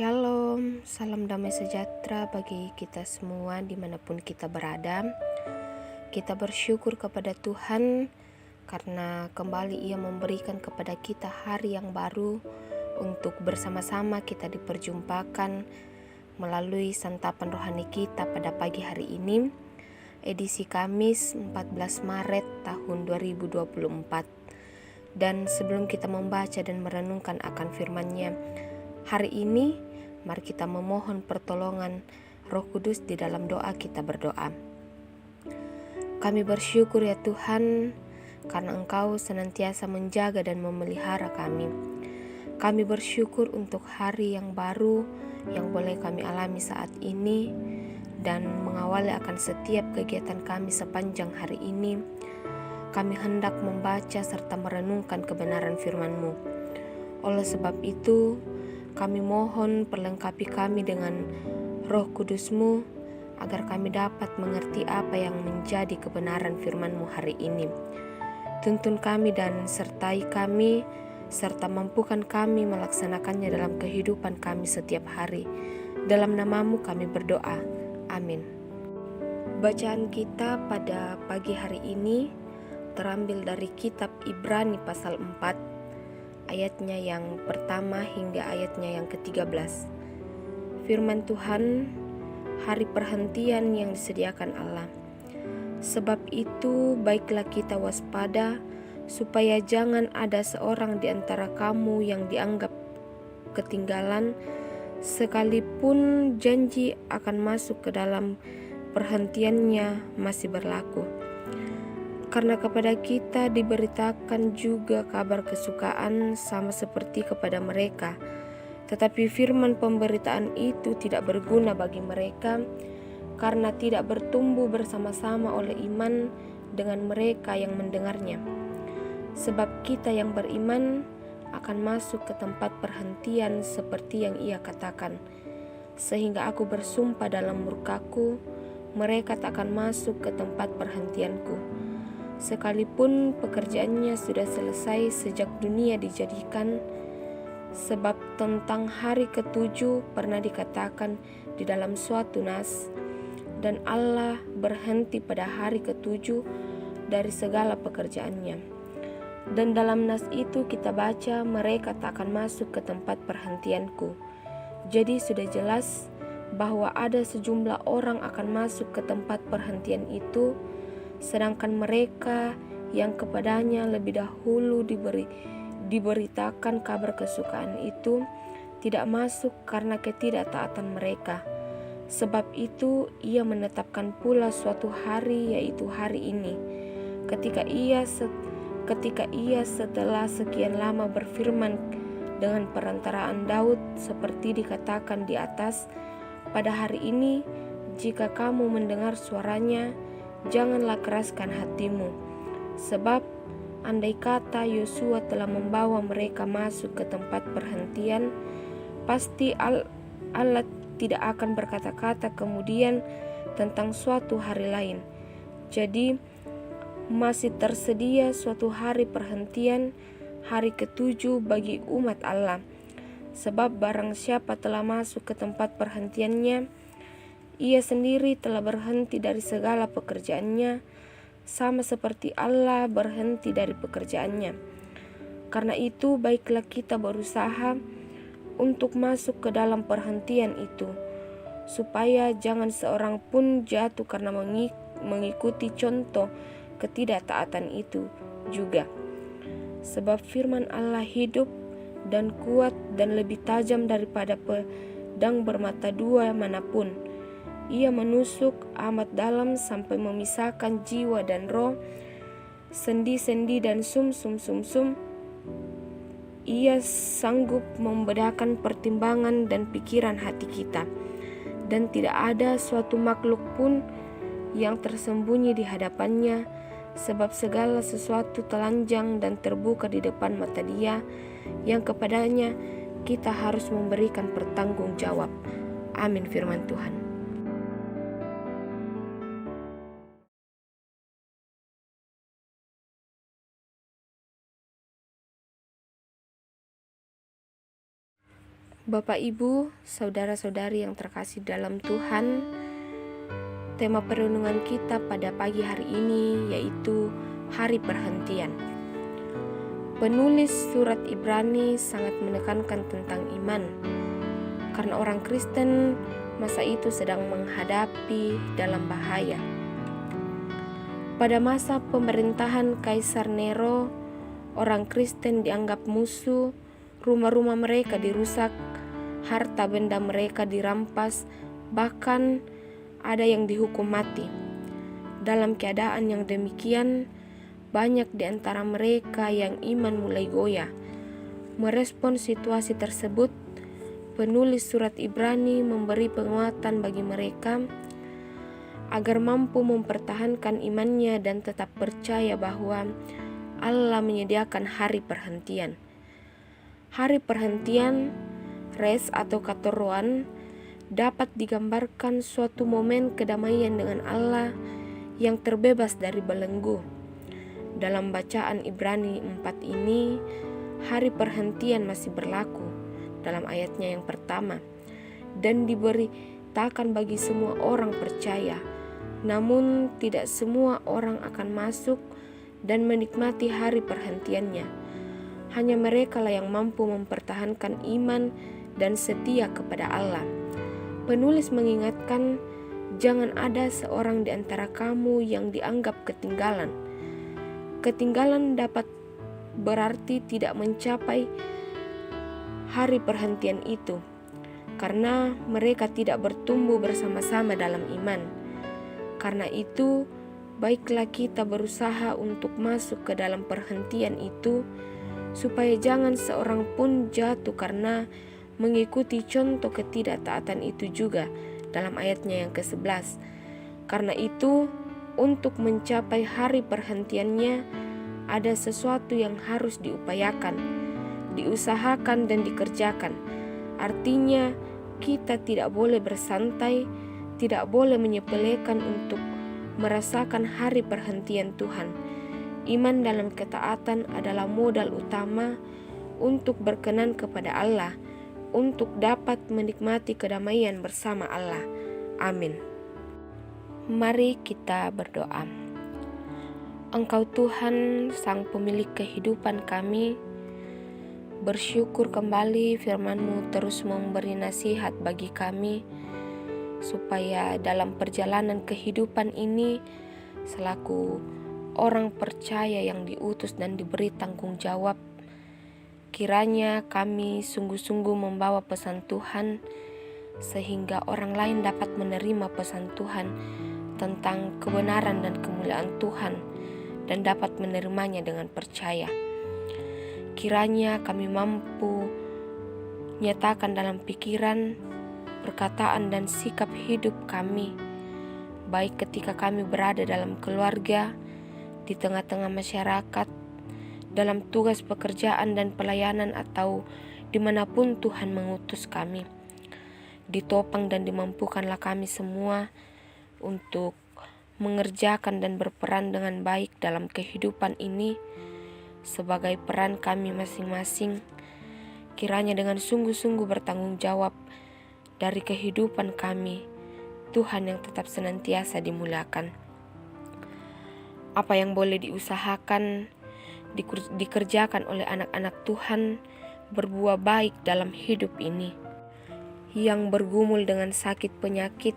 Shalom, salam damai sejahtera bagi kita semua dimanapun kita berada. Kita bersyukur kepada Tuhan karena kembali Ia memberikan kepada kita hari yang baru untuk bersama-sama kita diperjumpakan melalui santapan rohani kita pada pagi hari ini, edisi Kamis 14 Maret tahun 2024. Dan sebelum kita membaca dan merenungkan akan firman-Nya hari ini, mari kita memohon pertolongan Roh Kudus di dalam doa. Kita berdoa. Kami bersyukur ya Tuhan, karena Engkau senantiasa menjaga dan memelihara kami. Kami bersyukur untuk hari yang baru yang boleh kami alami saat ini, dan mengawali akan setiap kegiatan kami sepanjang hari ini. Kami hendak membaca serta merenungkan kebenaran firman-Mu. Oleh sebab itu, kami mohon perlengkapi kami dengan Roh Kudus-Mu agar kami dapat mengerti apa yang menjadi kebenaran firman-Mu hari ini. Tuntun kami dan sertai kami, serta mampukan kami melaksanakannya dalam kehidupan kami setiap hari. Dalam nama-Mu kami berdoa. Amin. Bacaan kita pada pagi hari ini terambil dari kitab Ibrani pasal 4, ayatnya yang pertama hingga ayatnya yang ke-13. Firman Tuhan, hari perhentian yang disediakan Allah. Sebab itu baiklah kita waspada, supaya jangan ada seorang di antara kamu yang dianggap ketinggalan, sekalipun janji akan masuk ke dalam perhentiannya masih berlaku. Karena kepada kita diberitakan juga kabar kesukaan sama seperti kepada mereka. Tetapi firman pemberitaan itu tidak berguna bagi mereka, karena tidak bertumbuh bersama-sama oleh iman dengan mereka yang mendengarnya. Sebab kita yang beriman akan masuk ke tempat perhentian seperti yang Ia katakan. Sehingga aku bersumpah dalam murkaku, mereka tak akan masuk ke tempat perhentianku. Sekalipun pekerjaannya sudah selesai sejak dunia dijadikan, sebab tentang hari ketujuh pernah dikatakan di dalam suatu nas, dan Allah berhenti pada hari ketujuh dari segala pekerjaannya. Dan dalam nas itu kita baca, mereka tak akan masuk ke tempat perhentianku. Jadi sudah jelas bahwa ada sejumlah orang akan masuk ke tempat perhentian itu, sedangkan mereka yang kepadanya lebih dahulu diberitakan kabar kesukaan itu tidak masuk karena ketidaktaatan mereka. Sebab itu Ia menetapkan pula suatu hari, yaitu hari ini, ketika ia setelah sekian lama berfirman dengan perantaraan Daud seperti dikatakan di atas, pada hari ini jika kamu mendengar suaranya, janganlah keraskan hatimu. Sebab andai kata Yosua telah membawa mereka masuk ke tempat perhentian, pasti Allah tidak akan berkata-kata kemudian tentang suatu hari lain. Jadi masih tersedia suatu hari perhentian, hari ketujuh bagi umat Allah. Sebab barang siapa telah masuk ke tempat perhentiannya, Ia sendiri telah berhenti dari segala pekerjaannya, sama seperti Allah berhenti dari pekerjaannya. Karena itu baiklah kita berusaha untuk masuk ke dalam perhentian itu, supaya jangan seorang pun jatuh karena mengikuti contoh ketidaktaatan itu juga. Sebab firman Allah hidup dan kuat dan lebih tajam daripada pedang bermata dua manapun. Ia menusuk amat dalam sampai memisahkan jiwa dan roh, sendi-sendi dan sum-sum. Ia sanggup membedakan pertimbangan dan pikiran hati kita. Dan tidak ada suatu makhluk pun yang tersembunyi di hadapannya, sebab segala sesuatu telanjang dan terbuka di depan mata Dia, yang kepadanya kita harus memberikan pertanggung jawab. Amin firman Tuhan. Bapak, Ibu, saudara-saudari yang terkasih dalam Tuhan, tema perenungan kita pada pagi hari ini yaitu hari perhentian. Penulis surat Ibrani sangat menekankan tentang iman, karena orang Kristen masa itu sedang menghadapi dalam bahaya. Pada masa pemerintahan Kaisar Nero, orang Kristen dianggap musuh, rumah-rumah mereka dirusak, harta benda mereka dirampas, bahkan ada yang dihukum mati. Dalam keadaan yang demikian, banyak di antara mereka yang iman mulai goyah. Merespon situasi tersebut, penulis surat Ibrani memberi penguatan bagi mereka agar mampu mempertahankan imannya dan tetap percaya bahwa Allah menyediakan hari perhentian. Hari perhentian, rest atau katorwan, dapat digambarkan suatu momen kedamaian dengan Allah yang terbebas dari belenggu. Dalam bacaan Ibrani 4 ini, hari perhentian masih berlaku dalam ayatnya yang pertama dan diberitakan bagi semua orang percaya. Namun tidak semua orang akan masuk dan menikmati hari perhentiannya. Hanya mereka lah yang mampu mempertahankan iman dan setia kepada Allah. Penulis mengingatkan, jangan ada seorang di antara kamu yang dianggap ketinggalan. Ketinggalan dapat berarti tidak mencapai hari perhentian itu, karena mereka tidak bertumbuh bersama-sama dalam iman. Karena itu, baiklah kita berusaha untuk masuk ke dalam perhentian itu, supaya jangan seorang pun jatuh karena mengikuti contoh ketidaktaatan itu juga dalam ayatnya yang ke-11. Karena itu, untuk mencapai hari perhentiannya, ada sesuatu yang harus diupayakan, diusahakan dan dikerjakan. Artinya, kita tidak boleh bersantai, tidak boleh menyepelekan untuk merasakan hari perhentian Tuhan. Iman dalam ketaatan adalah modal utama untuk berkenan kepada Allah, untuk dapat menikmati kedamaian bersama Allah. Amin. Mari kita berdoa. Engkau Tuhan, Sang Pemilik kehidupan kami, bersyukur kembali firman-Mu terus memberi nasihat bagi kami, supaya dalam perjalanan kehidupan ini selaku orang percaya yang diutus dan diberi tanggung jawab, kiranya kami sungguh-sungguh membawa pesan Tuhan sehingga orang lain dapat menerima pesan Tuhan tentang kebenaran dan kemuliaan Tuhan dan dapat menerimanya dengan percaya. Kiranya kami mampu nyatakan dalam pikiran, perkataan dan sikap hidup kami, baik ketika kami berada dalam keluarga, di tengah-tengah masyarakat, dalam tugas pekerjaan dan pelayanan, atau dimanapun Tuhan mengutus kami. Ditopang dan dimampukanlah kami semua untuk mengerjakan dan berperan dengan baik dalam kehidupan ini sebagai peran kami masing-masing. Kiranya dengan sungguh-sungguh bertanggung jawab dari kehidupan kami, Tuhan yang tetap senantiasa dimuliakan. Apa yang boleh diusahakan, dikerjakan oleh anak-anak Tuhan, berbuah baik dalam hidup ini. Yang bergumul dengan sakit penyakit,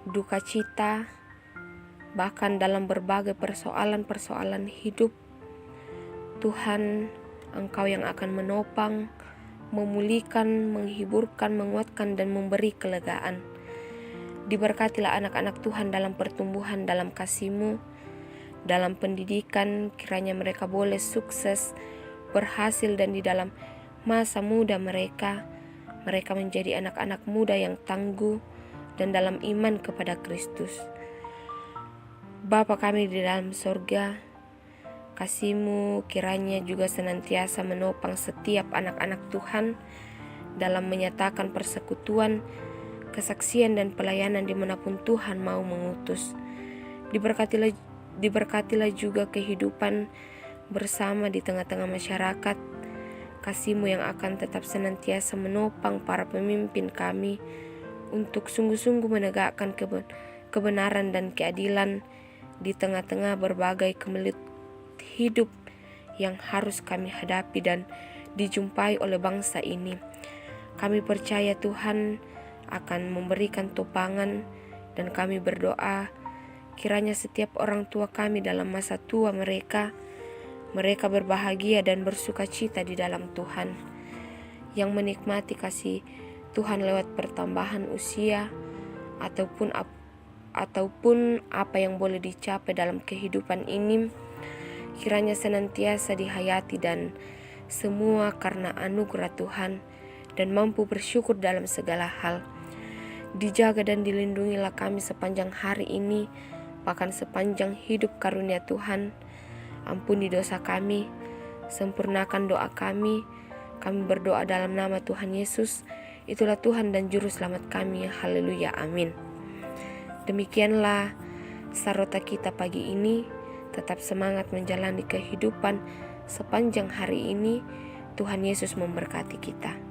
duka cita, bahkan dalam berbagai persoalan-persoalan hidup, Tuhan, Engkau yang akan menopang, memulihkan, menghiburkan, menguatkan, dan memberi kelegaan. Diberkatilah anak-anak Tuhan dalam pertumbuhan dalam kasih-Mu, dalam pendidikan, kiranya mereka boleh sukses, berhasil, dan di dalam masa muda mereka menjadi anak-anak muda yang tangguh dan dalam iman kepada Kristus. Bapa kami di dalam sorga, kasih-Mu kiranya juga senantiasa menopang setiap anak-anak Tuhan dalam menyatakan persekutuan, kesaksian dan pelayanan dimanapun Tuhan mau mengutus. Diberkatilah juga kehidupan bersama di tengah-tengah masyarakat, kasih-Mu yang akan tetap senantiasa menopang para pemimpin kami untuk sungguh-sungguh menegakkan kebenaran dan keadilan di tengah-tengah berbagai kemelut hidup yang harus kami hadapi dan dijumpai oleh bangsa ini. Kami percaya Tuhan akan memberikan topangan, dan kami berdoa kiranya setiap orang tua kami dalam masa tua mereka berbahagia dan bersuka cita di dalam Tuhan, yang menikmati kasih Tuhan lewat pertambahan usia ataupun apa yang boleh dicapai dalam kehidupan ini. Kiranya senantiasa dihayati dan semua karena anugerah Tuhan, dan mampu bersyukur dalam segala hal. Dijaga dan dilindungilah kami sepanjang hari ini, bahkan sepanjang hidup karunia Tuhan. Ampuni dosa kami, sempurnakan doa kami. Kami berdoa dalam nama Tuhan Yesus, itulah Tuhan dan Juru Selamat kami. Haleluya, amin. Demikianlah sarota kita pagi ini. Tetap semangat menjalani kehidupan sepanjang hari ini. Tuhan Yesus memberkati kita.